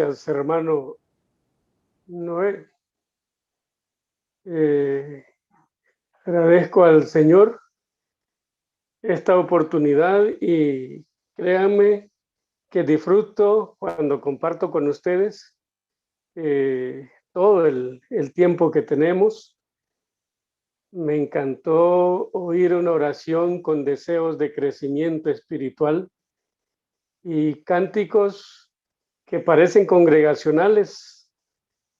Gracias, hermano Noé. Eh, Agradezco al Señor esta oportunidad y créanme que disfruto cuando comparto con ustedes todo el tiempo que tenemos. Me encantó oír una oración con deseos de crecimiento espiritual y cánticos que parecen congregacionales,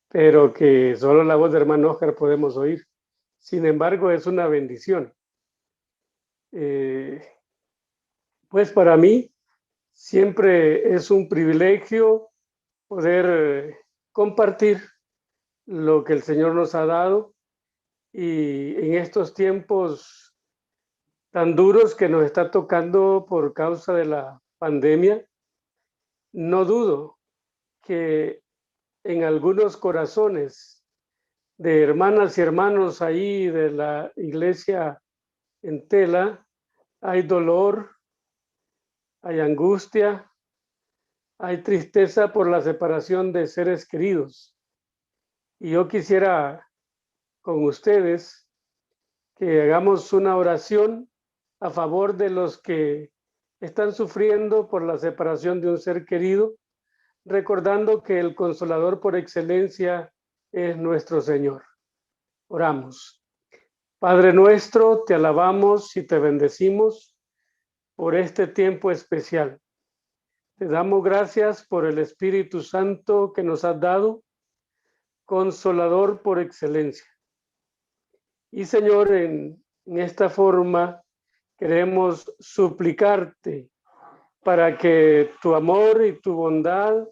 pero que solo la voz de hermano Oscar podemos oír. Sin embargo, es una bendición. Pues para mí siempre es un privilegio poder compartir lo que el Señor nos ha dado, y en estos tiempos tan duros que nos está tocando por causa de la pandemia, no dudo que en algunos corazones de hermanas y hermanos ahí de la iglesia en Tela hay dolor, hay angustia, hay tristeza por la separación de seres queridos. Y yo quisiera con ustedes que hagamos una oración a favor de los que están sufriendo por la separación de un ser querido, recordando que el consolador por excelencia es nuestro Señor. Oramos. Padre nuestro, te alabamos y te bendecimos por este tiempo especial. Te damos gracias por el Espíritu Santo que nos has dado, consolador por excelencia. Y Señor, en esta forma queremos suplicarte para que tu amor y tu bondad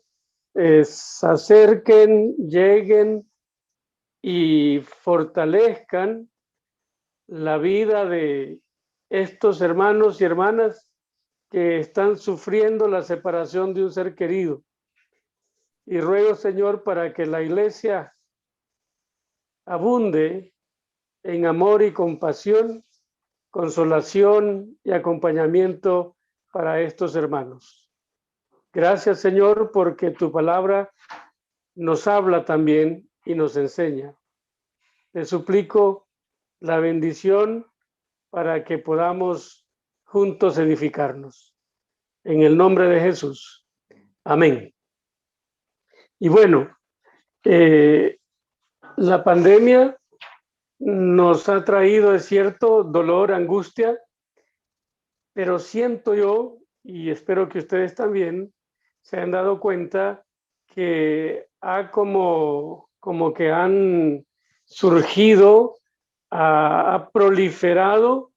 se acerquen, lleguen y fortalezcan la vida de estos hermanos y hermanas que están sufriendo la separación de un ser querido. Y ruego, Señor, para que la iglesia abunde en amor y compasión, consolación y acompañamiento para estos hermanos. Gracias, Señor, porque tu palabra nos habla también y nos enseña. Te suplico la bendición para que podamos juntos edificarnos. En el nombre de Jesús. Amén. Y bueno, la pandemia nos ha traído, es cierto, dolor, angustia, pero siento yo, y espero que ustedes también se han dado cuenta, que ha como que han surgido, ha proliferado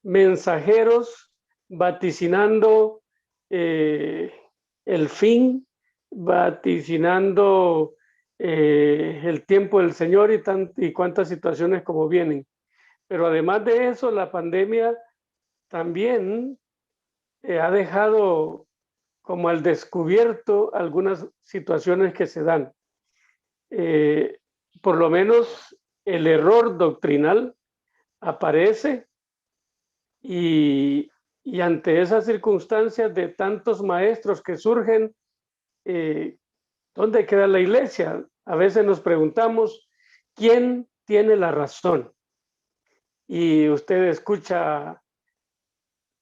mensajeros vaticinando el fin, vaticinando el tiempo del Señor y cuántas situaciones como vienen. Pero además de eso, la pandemia también ha dejado como al descubierto algunas situaciones que se dan. Por lo menos el error doctrinal aparece y ante esas circunstancias de tantos maestros que surgen, ¿dónde queda la iglesia? A veces nos preguntamos, ¿quién tiene la razón? Y usted escucha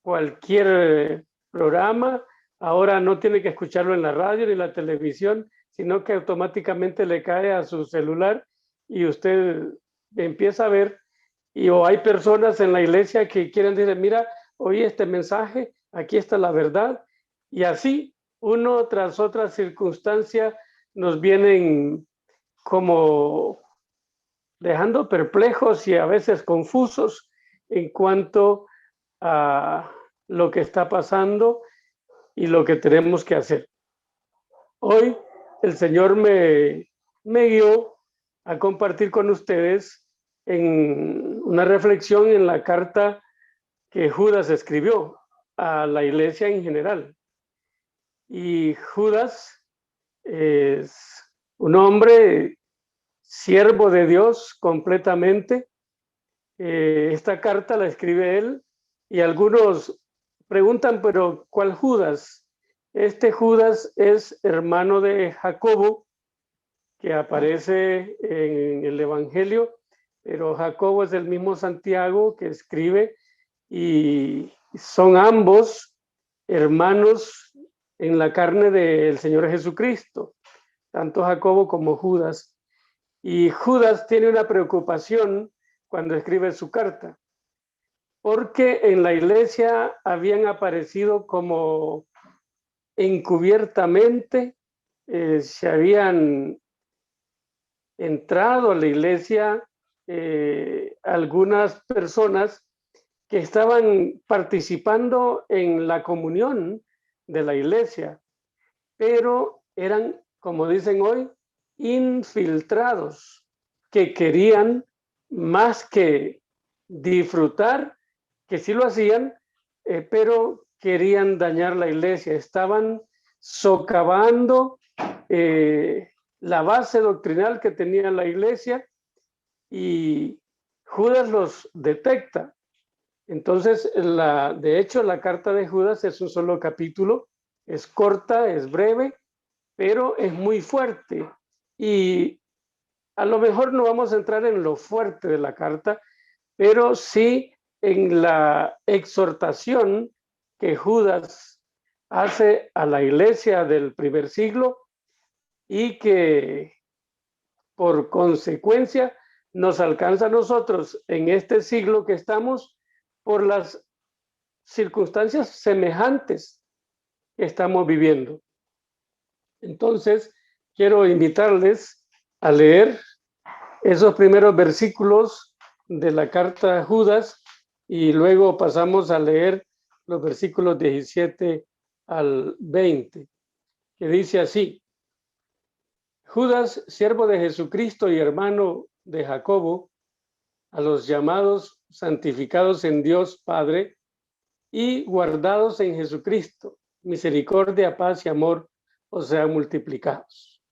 cualquier programa, ahora no tiene que escucharlo en la radio ni la televisión, sino que automáticamente le cae a su celular y usted empieza a ver, o hay personas en la iglesia que quieren decir, mira, oí este mensaje, aquí está la verdad, y así, uno tras otra circunstancia, nos vienen como dejando perplejos y a veces confusos en cuanto a lo que está pasando y lo que tenemos que hacer. Hoy el Señor me guió a compartir con ustedes en una reflexión en la carta que Judas escribió a la iglesia en general. Y Judas es un hombre siervo de Dios completamente. Esta carta la escribe él y algunos preguntan, pero ¿cuál Judas? Este Judas es hermano de Jacobo, que aparece en el Evangelio, pero Jacobo es el mismo Santiago que escribe, y son ambos hermanos en la carne del Señor Jesucristo, tanto Jacobo como Judas. Y Judas tiene una preocupación cuando escribe su carta, porque en la iglesia habían aparecido como encubiertamente, se habían entrado a la iglesia algunas personas que estaban participando en la comunión de la iglesia, pero eran, como dicen hoy, infiltrados, que querían más que disfrutar, que sí lo hacían, pero querían dañar la iglesia, estaban socavando la base doctrinal que tenía la iglesia, y Judas los detecta. Entonces, de hecho, la carta de Judas es un solo capítulo, es corta, es breve, pero es muy fuerte. Y a lo mejor no vamos a entrar en lo fuerte de la carta, pero sí en la exhortación que Judas hace a la iglesia del primer siglo, y que por consecuencia nos alcanza a nosotros en este siglo que estamos, por las circunstancias semejantes que estamos viviendo. Entonces, quiero invitarles a leer esos primeros versículos de la carta a Judas, y luego pasamos a leer los versículos 17 al 20, que dice así: Judas, siervo de Jesucristo y hermano de Jacobo, a los llamados, santificados en Dios Padre y guardados en Jesucristo, misericordia, paz y amor os sean multiplicados.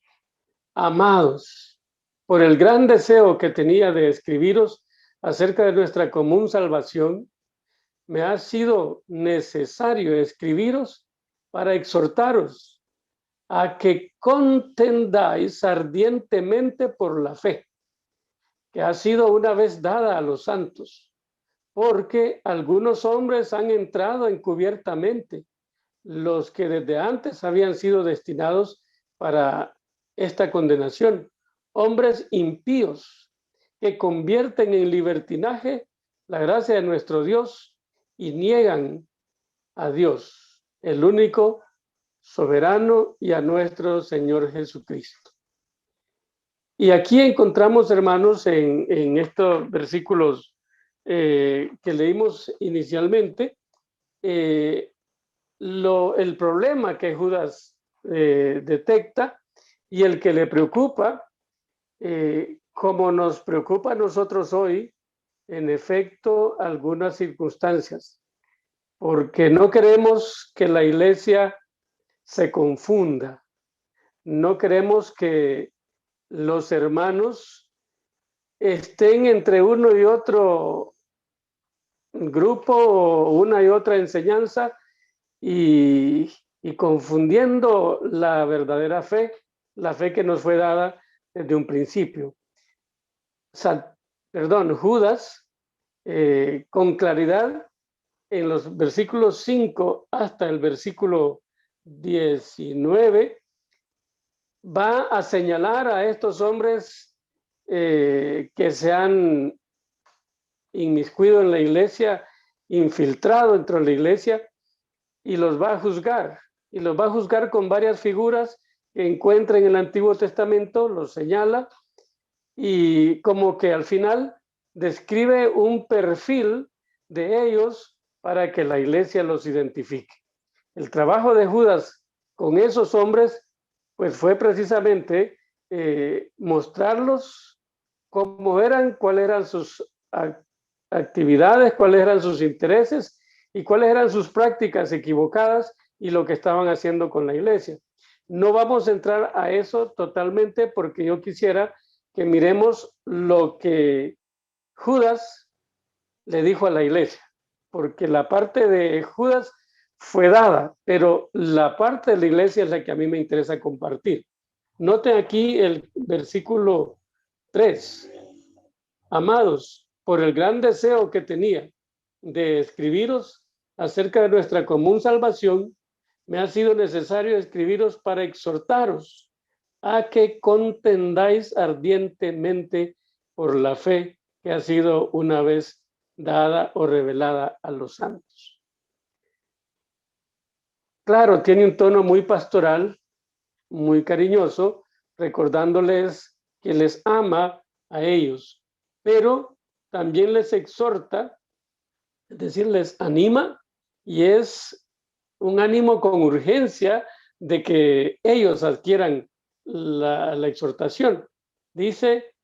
Amados, por el gran deseo que tenía de escribiros acerca de nuestra común salvación, me ha sido necesario escribiros para exhortaros a que contendáis ardientemente por la fe, que ha sido una vez dada a los santos, porque algunos hombres han entrado encubiertamente, los que desde antes habían sido destinados para esta condenación, hombres impíos que convierten en libertinaje la gracia de nuestro Dios y niegan a Dios, el único soberano, y a nuestro Señor Jesucristo. Y aquí encontramos, hermanos, en estos versículos que leímos inicialmente, el problema que Judas detecta, y el que le preocupa, como nos preocupa a nosotros hoy, en efecto, algunas circunstancias, porque no queremos que la iglesia se confunda, no queremos que los hermanos estén entre uno y otro grupo o una y otra enseñanza, y confundiendo la verdadera fe, la fe que nos fue dada desde un principio. Judas, con claridad, en los versículos 5 hasta el versículo 19, va a señalar a estos hombres que se han inmiscuido en la iglesia, infiltrado dentro de la iglesia, y los va a juzgar. Y los va a juzgar con varias figuras que encuentra en el Antiguo Testamento, los señala, y como que al final describe un perfil de ellos para que la iglesia los identifique. El trabajo de Judas con esos hombres, pues fue precisamente mostrarlos cómo eran, cuáles eran sus actividades, cuáles eran sus intereses y cuáles eran sus prácticas equivocadas y lo que estaban haciendo con la iglesia. No vamos a entrar a eso totalmente, porque yo quisiera que miremos lo que Judas le dijo a la iglesia, porque la parte de Judas fue dada, pero la parte de la iglesia es la que a mí me interesa compartir. Noten aquí el versículo 3. Amados, por el gran deseo que tenía de escribiros acerca de nuestra común salvación, me ha sido necesario escribiros para exhortaros a que contendáis ardientemente por la fe que ha sido una vez dada o revelada a los santos. Claro, tiene un tono muy pastoral, muy cariñoso, recordándoles que les ama a ellos, pero también les exhorta, es decir, les anima, y es un ánimo con urgencia de que ellos adquieran la exhortación. Dice,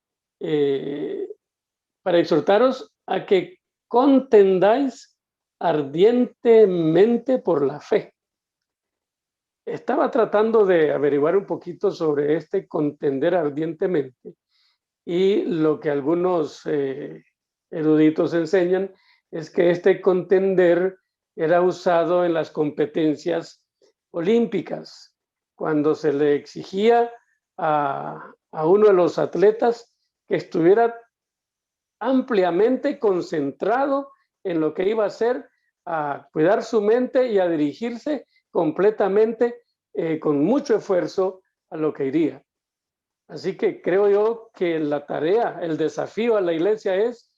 para exhortaros a que contendáis ardientemente por la fe. Estaba tratando de averiguar un poquito sobre este contender ardientemente, y lo que algunos eruditos enseñan es que este contender era usado en las competencias olímpicas, cuando se le exigía a uno de los atletas que estuviera ampliamente concentrado en lo que iba a hacer, a cuidar su mente y a dirigirse completamente, con mucho esfuerzo, a lo que iría. Así que creo yo que la tarea, el desafío a la iglesia es,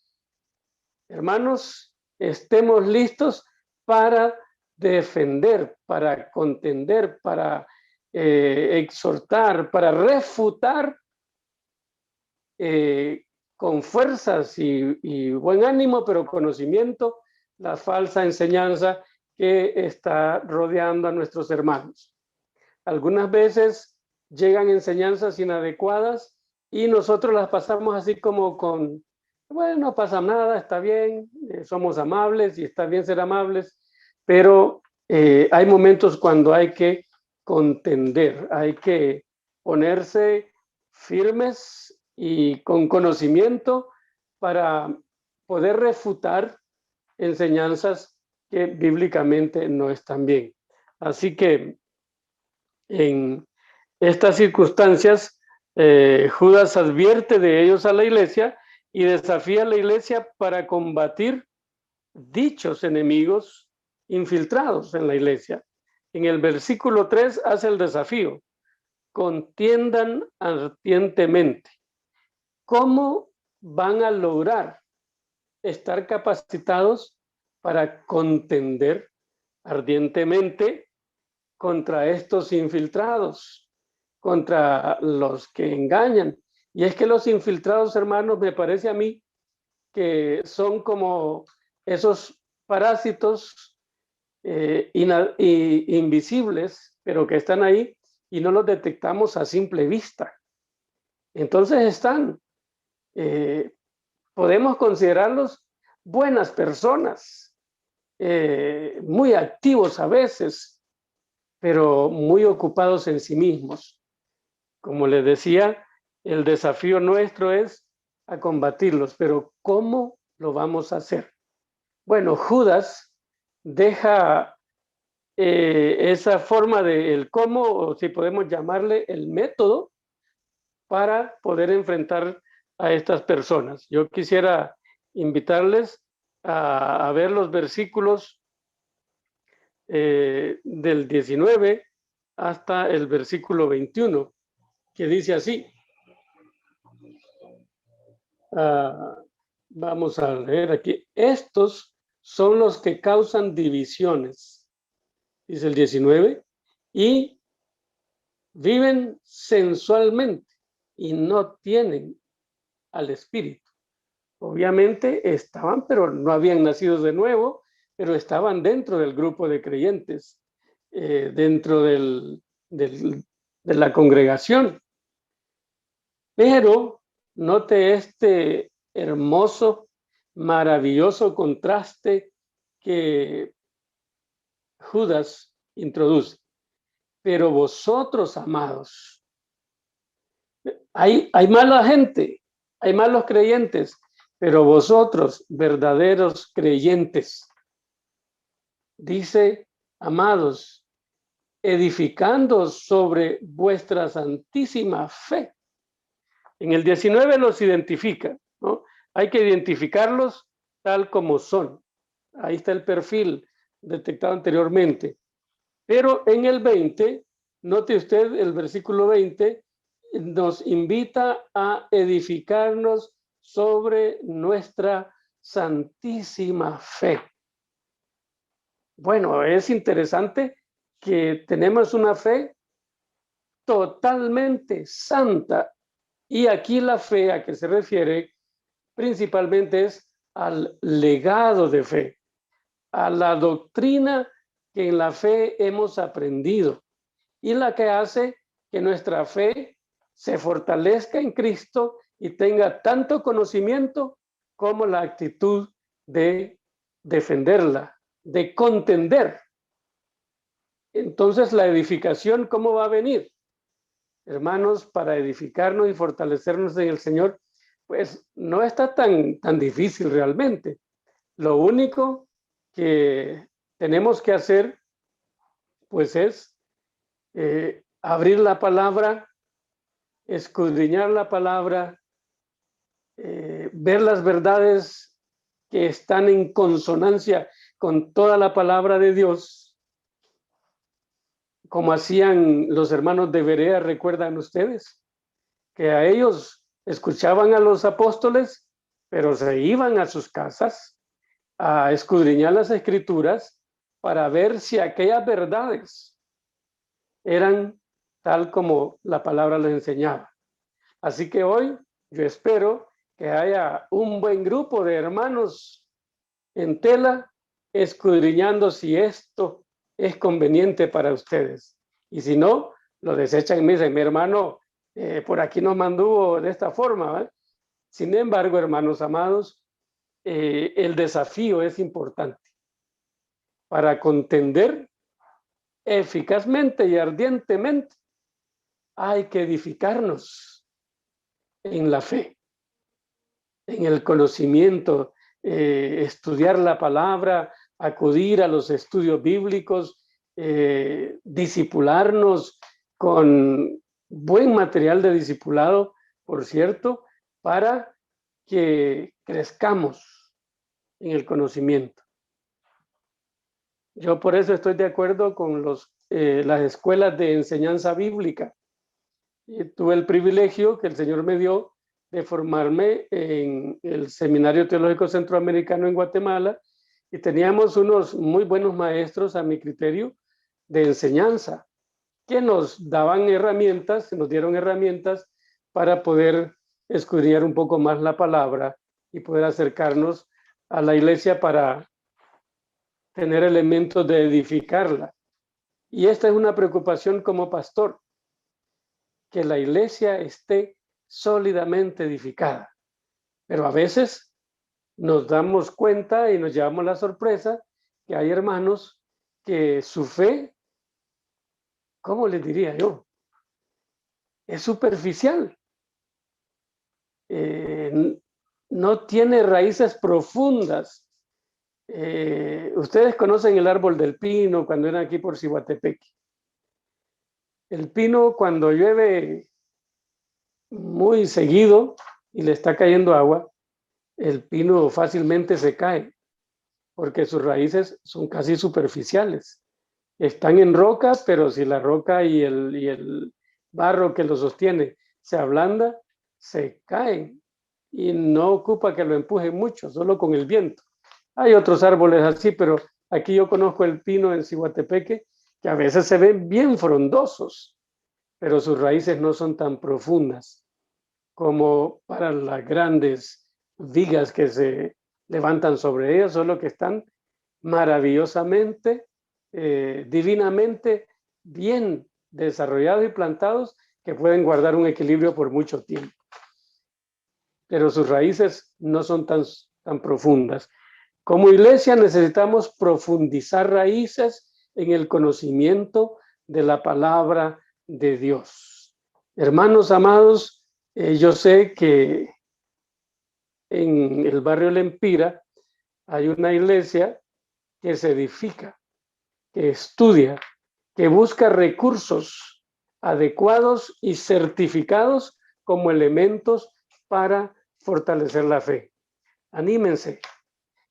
hermanos, estemos listos para defender, para contender, para exhortar, para refutar con fuerzas y buen ánimo, pero conocimiento, la falsa enseñanza que está rodeando a nuestros hermanos. Algunas veces llegan enseñanzas inadecuadas y nosotros las pasamos así como con, bueno, no pasa nada, está bien, somos amables y está bien ser amables, pero hay momentos cuando hay que contender, hay que ponerse firmes y con conocimiento para poder refutar enseñanzas que bíblicamente no están bien. Así que en estas circunstancias, Judas advierte de ellos a la iglesia y desafía a la iglesia para combatir dichos enemigos infiltrados en la iglesia. En el versículo 3 hace el desafío: contiendan ardientemente. ¿Cómo van a lograr estar capacitados para contender ardientemente contra estos infiltrados, contra los que engañan? Y es que los infiltrados, hermanos, me parece a mí que son como esos parásitos invisibles, pero que están ahí y no los detectamos a simple vista. Entonces están, podemos considerarlos buenas personas, muy activos a veces, pero muy ocupados en sí mismos. Como les decía, el desafío nuestro es a combatirlos, pero ¿cómo lo vamos a hacer? Bueno, Judas deja esa forma de el cómo, o si podemos llamarle el método, para poder enfrentar a estas personas. Yo quisiera invitarles a ver los versículos del 19 hasta el versículo 21, que dice así. Vamos a leer aquí. Estos son los que causan divisiones, dice el 19, y viven sensualmente y no tienen al Espíritu. Obviamente estaban, pero no habían nacido de nuevo, pero estaban dentro del grupo de creyentes, dentro de la congregación. Pero note este hermoso, maravilloso contraste que Judas introduce. Pero vosotros, amados, hay mala gente, hay malos creyentes, pero vosotros, verdaderos creyentes, dice amados, edificando sobre vuestra santísima fe. En el 19 los identifica, ¿no? Hay que identificarlos tal como son. Ahí está el perfil detectado anteriormente. Pero en el 20, note usted el versículo 20, nos invita a edificarnos sobre nuestra santísima fe. Bueno, es interesante que tenemos una fe totalmente santa. Y aquí la fe a que se refiere principalmente es al legado de fe, a la doctrina que en la fe hemos aprendido y la que hace que nuestra fe se fortalezca en Cristo y tenga tanto conocimiento como la actitud de defenderla, de contender. Entonces, la edificación, ¿cómo va a venir? Hermanos, para edificarnos y fortalecernos en el Señor, pues no está tan difícil realmente. Lo único que tenemos que hacer, pues es abrir la palabra, escudriñar la palabra, ver las verdades que están en consonancia con toda la palabra de Dios, como hacían los hermanos de Berea, recuerdan ustedes, que a ellos escuchaban a los apóstoles, pero se iban a sus casas a escudriñar las escrituras para ver si aquellas verdades eran tal como la palabra les enseñaba. Así que hoy yo espero que haya un buen grupo de hermanos en tela escudriñando si esto es conveniente para ustedes. Y si no, lo desechan y me dicen, mi hermano, por aquí nos manduvo de esta forma, ¿vale? Sin embargo, hermanos amados, el desafío es importante para contender eficazmente y ardientemente. Hay que edificarnos en la fe, en el conocimiento, estudiar la palabra, acudir a los estudios bíblicos, discipularnos con buen material de discipulado, por cierto, para que crezcamos en el conocimiento. Yo por eso estoy de acuerdo con las escuelas de enseñanza bíblica. Y tuve el privilegio que el Señor me dio de formarme en el Seminario Teológico Centroamericano en Guatemala y teníamos unos muy buenos maestros a mi criterio de enseñanza que nos daban herramientas, nos dieron herramientas para poder escudriñar un poco más la palabra y poder acercarnos a la iglesia para tener elementos de edificarla. Y esta es una preocupación como pastor, que la iglesia esté sólidamente edificada. Pero a veces nos damos cuenta y nos llevamos la sorpresa que hay hermanos que su fe, ¿cómo les diría yo? Es superficial. No tiene raíces profundas. Ustedes conocen el árbol del pino cuando eran aquí por Cihuatepeque. El pino, cuando llueve muy seguido y le está cayendo agua, el pino fácilmente se cae porque sus raíces son casi superficiales. Están en roca, pero si la roca y el barro que lo sostiene se ablanda, se caen y no ocupa que lo empuje mucho, solo con el viento. Hay otros árboles así, pero aquí yo conozco el pino en Cihuatepeque, que a veces se ven bien frondosos, pero sus raíces no son tan profundas como para las grandes vigas que se levantan sobre ellas, solo que están maravillosamente, divinamente bien desarrollados y plantados que pueden guardar un equilibrio por mucho tiempo. Pero sus raíces no son tan profundas. Como iglesia necesitamos profundizar raíces en el conocimiento de la palabra de Dios. Hermanos amados, yo sé que en el barrio Lempira hay una iglesia que se edifica que estudia, que busca recursos adecuados y certificados como elementos para fortalecer la fe. Anímense,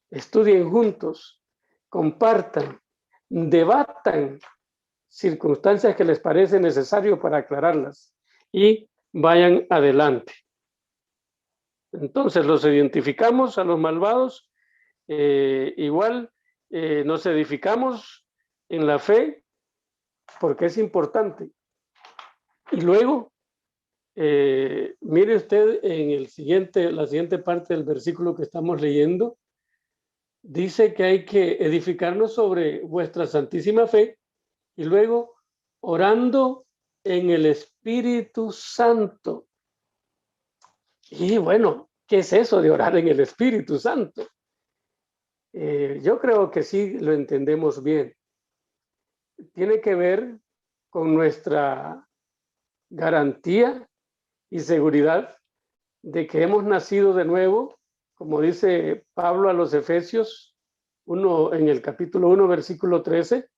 estudien juntos, compartan, debatan circunstancias que les parece necesario para aclararlas y vayan adelante. Entonces los identificamos a los malvados, igual nos edificamos en la fe porque es importante. Y luego, mire usted en la siguiente parte del versículo que estamos leyendo, dice que hay que edificarnos sobre vuestra santísima fe y luego orando en el Espíritu Santo. Y bueno, ¿qué es eso de orar en el Espíritu Santo? Yo creo que sí lo entendemos bien. Tiene que ver con nuestra garantía y seguridad de que hemos nacido de nuevo, como dice Pablo a los Efesios 1, en el capítulo 1, versículo 13,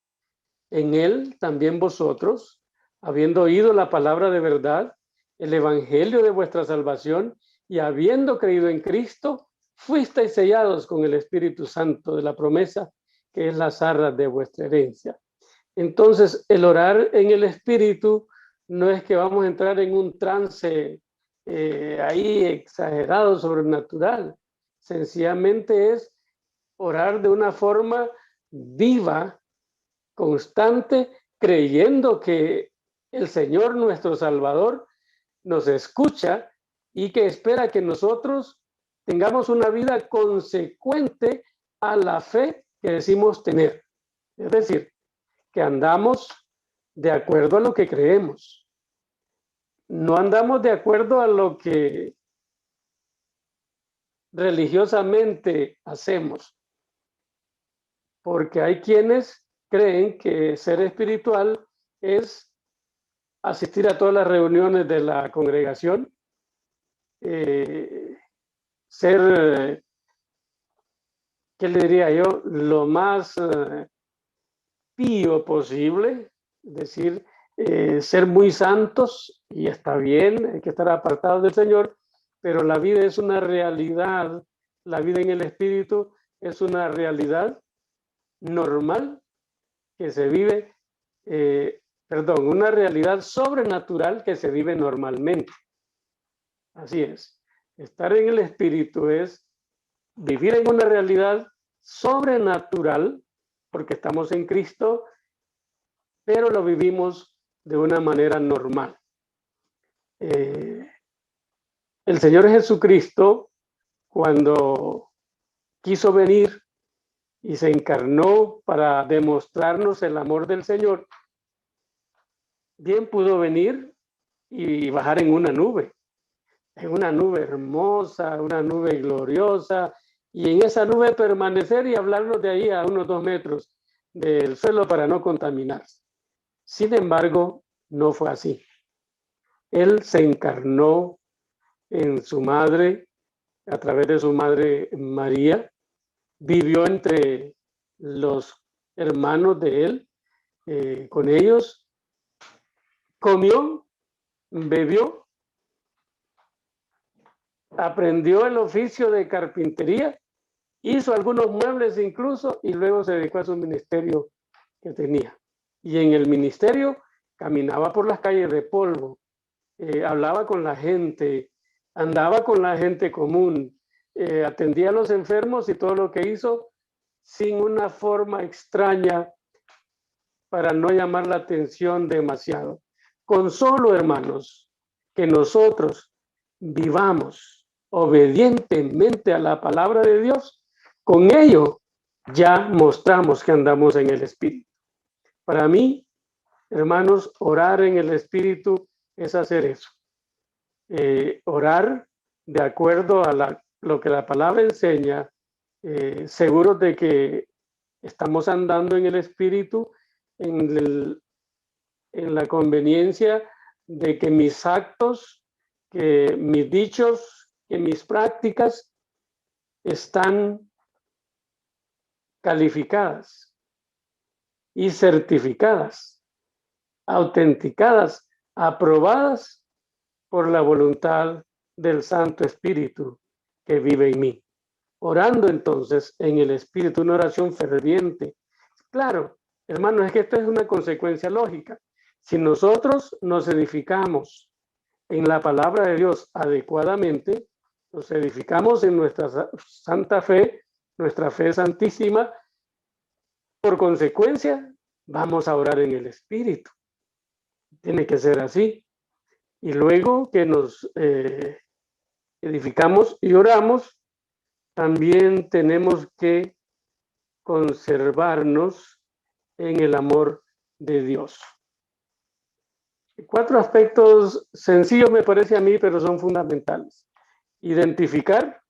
en él también vosotros, habiendo oído la palabra de verdad, el evangelio de vuestra salvación, y habiendo creído en Cristo, fuisteis sellados con el Espíritu Santo de la promesa, que es la arras de vuestra herencia. Entonces, el orar en el Espíritu no es que vamos a entrar en un trance ahí exagerado, sobrenatural. Sencillamente es orar de una forma viva, constante, creyendo que el Señor, nuestro Salvador, nos escucha y que espera que nosotros tengamos una vida consecuente a la fe que decimos tener. Es decir, que andamos de acuerdo a lo que creemos. No andamos de acuerdo a lo que religiosamente hacemos, porque hay quienes creen que ser espiritual es asistir a todas las reuniones de la congregación, ser, ¿qué le diría yo?, lo más pío posible, es decir, ser muy santos, y está bien, hay que estar apartados del Señor, pero la vida es una realidad, la vida en el Espíritu es una realidad normal que se vive, una realidad sobrenatural que se vive normalmente. Así es. Estar en el Espíritu es vivir en una realidad sobrenatural, porque estamos en Cristo, pero lo vivimos de una manera normal. El Señor Jesucristo, cuando quiso venir y se encarnó para demostrarnos el amor del Señor, bien pudo venir y bajar en una nube hermosa, una nube gloriosa, y en esa nube permanecer y hablarnos de ahí a unos 2 metros del suelo para no contaminarse. Sin embargo, no fue así. Él se encarnó en su madre, a través de su madre María, vivió entre los hermanos de él, con ellos, comió, bebió, aprendió el oficio de carpintería, hizo algunos muebles incluso, y luego se dedicó a su ministerio que tenía. Y en el ministerio caminaba por las calles de polvo, hablaba con la gente, andaba con la gente común, atendía a los enfermos, y todo lo que hizo sin una forma extraña para no llamar la atención demasiado. Con solo, hermanos, que nosotros vivamos obedientemente a la palabra de Dios, con ello ya mostramos que andamos en el Espíritu. Para mí, hermanos, orar en el Espíritu es hacer eso. Orar de acuerdo a lo que la palabra enseña, seguros de que estamos andando en el Espíritu, en la conveniencia de que mis actos, que mis dichos, que mis prácticas están calificadas y certificadas, autenticadas, aprobadas por la voluntad del Santo Espíritu que vive en mí. Orando entonces en el Espíritu, una oración ferviente. Claro, hermanos, es que esto es una consecuencia lógica. Si nosotros nos edificamos en la palabra de Dios adecuadamente, nos edificamos en nuestra santa fe, nuestra fe santísima, por consecuencia, vamos a orar en el Espíritu. Tiene que ser así. Y luego que nos edificamos y oramos, también tenemos que conservarnos en el amor de Dios. 4 aspectos sencillos me parece a mí, pero son fundamentales. Identificar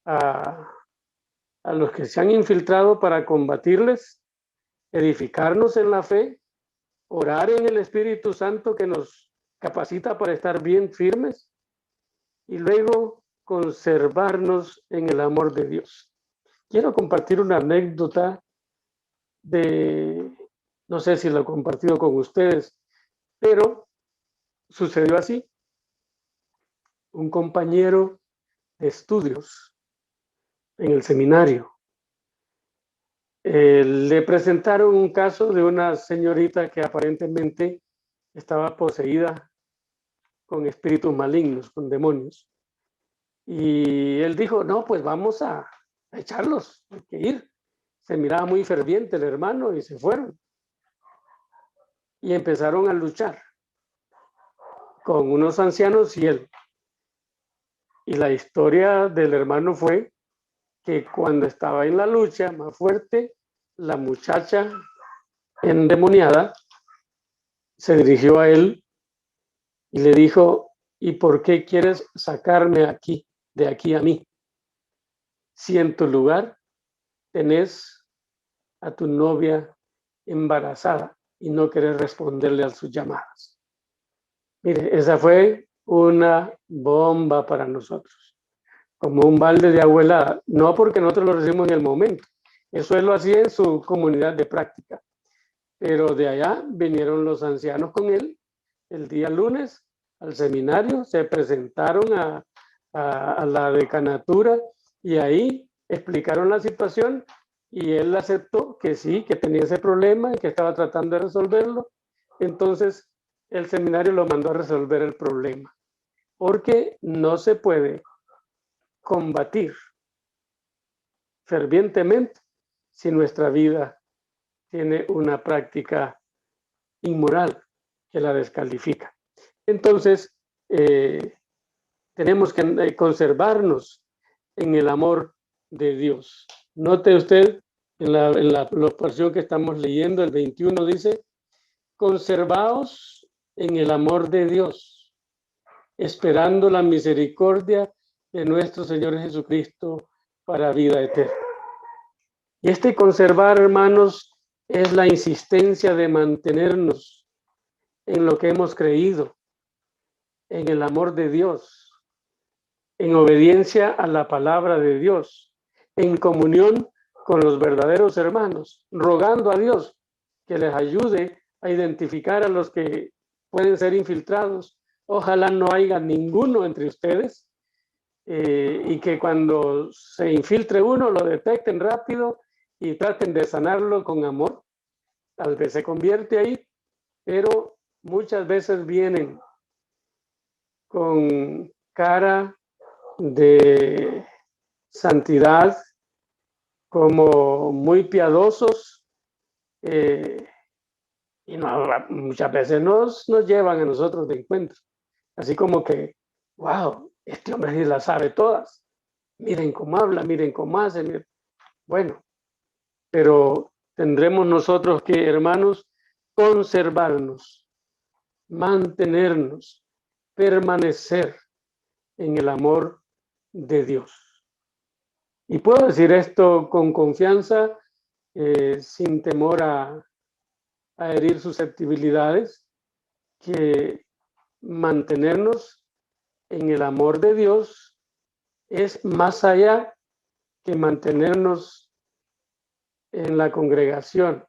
a los que se han infiltrado para combatirles, edificarnos en la fe, orar en el Espíritu Santo que nos capacita para estar bien firmes y luego conservarnos en el amor de Dios. Quiero compartir una anécdota no sé si lo he compartido con ustedes, pero sucedió así. Un compañero de estudios en el seminario le presentaron un caso de una señorita que aparentemente estaba poseída con espíritus malignos, con demonios. Y él dijo, no, pues vamos a echarlos, hay que ir. Se miraba muy ferviente el hermano y se fueron. Y empezaron a luchar con unos ancianos y él. Y la historia del hermano fue que cuando estaba en la lucha más fuerte, la muchacha endemoniada se dirigió a él y le dijo, ¿y por qué quieres sacarme de aquí a mí? Si en tu lugar tenés a tu novia embarazada y no querés responderle a sus llamadas. Mire, esa fue una bomba para nosotros, como un balde de agua helada, no porque nosotros lo recibimos en el momento, eso él lo hacía en su comunidad de práctica, pero de allá vinieron los ancianos con él el día lunes al seminario, se presentaron a la decanatura y ahí explicaron la situación y él aceptó que sí, que tenía ese problema y que estaba tratando de resolverlo. Entonces el seminario lo mandó a resolver el problema, porque no se puede combatir fervientemente si nuestra vida tiene una práctica inmoral que la descalifica. Entonces, tenemos que conservarnos en el amor de Dios. Note usted, en la porción que estamos leyendo, el 21 dice, conservaos en el amor de Dios, esperando la misericordia de nuestro Señor Jesucristo para vida eterna. Y este conservar, hermanos, es la insistencia de mantenernos en lo que hemos creído, en el amor de Dios, en obediencia a la palabra de Dios, en comunión con los verdaderos hermanos, rogando a Dios que les ayude a identificar a los que pueden ser infiltrados. Ojalá no haya ninguno entre ustedes y que cuando se infiltre uno lo detecten rápido y traten de sanarlo con amor. Tal vez se convierte ahí, pero muchas veces vienen con cara de santidad, como muy piadosos, y muchas veces nos llevan a nosotros de encuentro. Así como que, wow, este hombre sí las sabe todas. Miren cómo habla, miren cómo hace. Miren. Bueno, pero tendremos nosotros que, hermanos, conservarnos, mantenernos, permanecer en el amor de Dios. Y puedo decir esto con confianza, sin temor a herir susceptibilidades, que mantenernos en el amor de Dios es más allá que mantenernos en la congregación,